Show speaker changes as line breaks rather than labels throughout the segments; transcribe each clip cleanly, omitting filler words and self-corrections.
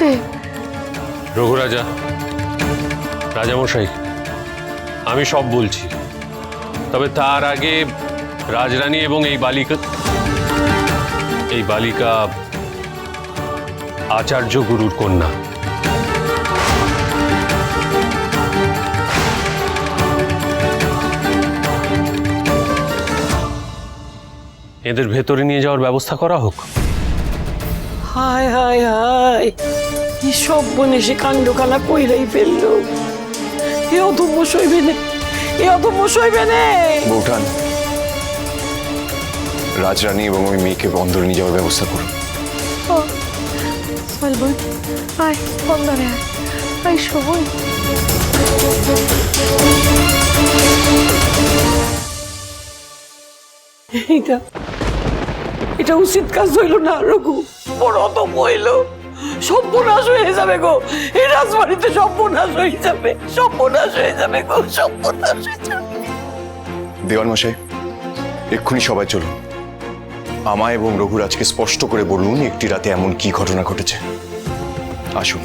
আছে?
রঘুরাজা, রাজামশাই, আমি সব বলছি, তবে তার আগে রাজরানী এবং এই বালিকা আচার্য গুরুর কন্যা। এদের ভেতরে নিয়ে যাওয়ার ব্যবস্থা করা হোক।
হায় হায় হায়, কি সব বনে সে কাণ্ডখানা কইরাই ফেললো। এ অধম্য সইবে না, এ অধম্য সইবে না।
বৌঠান, রাজরানী এবং ওই মেয়েকে বন্দরে নিয়ে যাওয়ার ব্যবস্থা করুন।
বলবো আয় বন্দরে, আয় সবই। এটা উচিত কাজ হইল না রঘু, বড় অধম্য হইল। সর্বনাশ হয়ে যাবে গো, এই রাজবাড়িতে সর্বনাশ হয়ে যাবে, সর্বনাশ হয়ে যাবে গো, সর্বনাশ হয়ে যাবে।
দেওয়ান মশাই, এক্ষুনি সবাই চলুন। আমায় এবং রঘুরাজকে স্পষ্ট করে বলুন একটি রাতে এমন কি ঘটনা ঘটেছে। আসুন।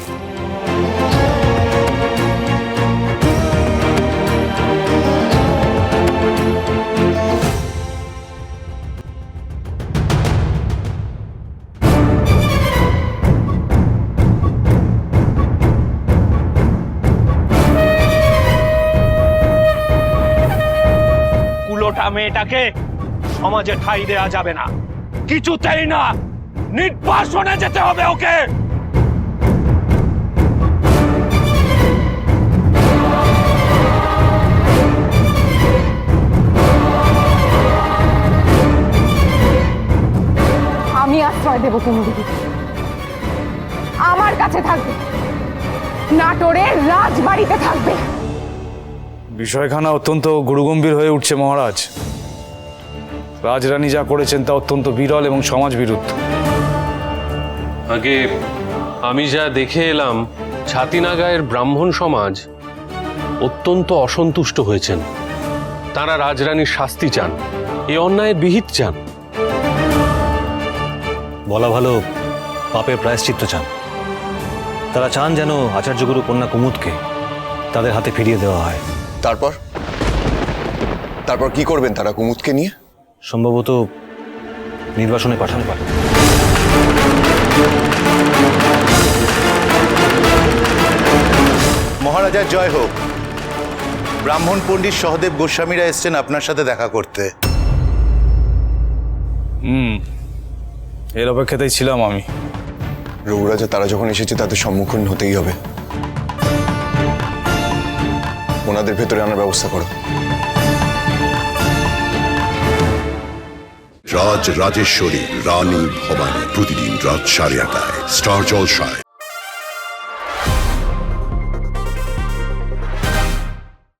কুলোটা মেয়েটাকে সমাজে ঠাঁই দেয়া যাবে না, কিছুতেই না, নির্বাসনে যেতে হবে ওকে।
আমি আশ্রয় দেব কুমুদিকে, আমার কাছে থাকবে, নাটোরের রাজবাড়িতে থাকবে।
বিষয়খানা অত্যন্ত গুরুগম্ভীর হয়ে উঠছে মহারাজ। রাজরানী যা করেছেন তা অত্যন্ত বিরল এবং সমাজ বিরুদ্ধ।
আগে আমি যা দেখে এলাম, ছাতিনাগাঁয়ের ব্রাহ্মণ সমাজ অত্যন্ত অসন্তুষ্ট হয়েছেন। তারা রাজরানীর শাস্তি চান, এ অন্যায়ের বিহিত চান।
বলা ভালো, পাপের প্রায়শ্চিত্ত চান। তারা চান যেন আচার্যগুরু কন্যা কুমুদকে তাদের হাতে ফিরিয়ে দেওয়া হয়।
তারপর কি করবেন তারা কুমুদকে নিয়ে?
সম্ভবত নির্বাসনে পাঠানো পারে।
মহারাজার জয় হোক। ব্রাহ্মণ পণ্ডিত সহদেব গোস্বামীরা এসছেন আপনার সাথে দেখা করতে।
এর অপেক্ষাতেই ছিলাম আমি।
রঘুরাজা, তারা যখন এসেছে তাদের সম্মুখীন হতেই হবে। ওনাদের ভেতরে আনার ব্যবস্থা করো।
রাজ রাজেশ্বরী রানী ভবানী, প্রতিদিন রাত 8:30টায় স্টার জলসায়।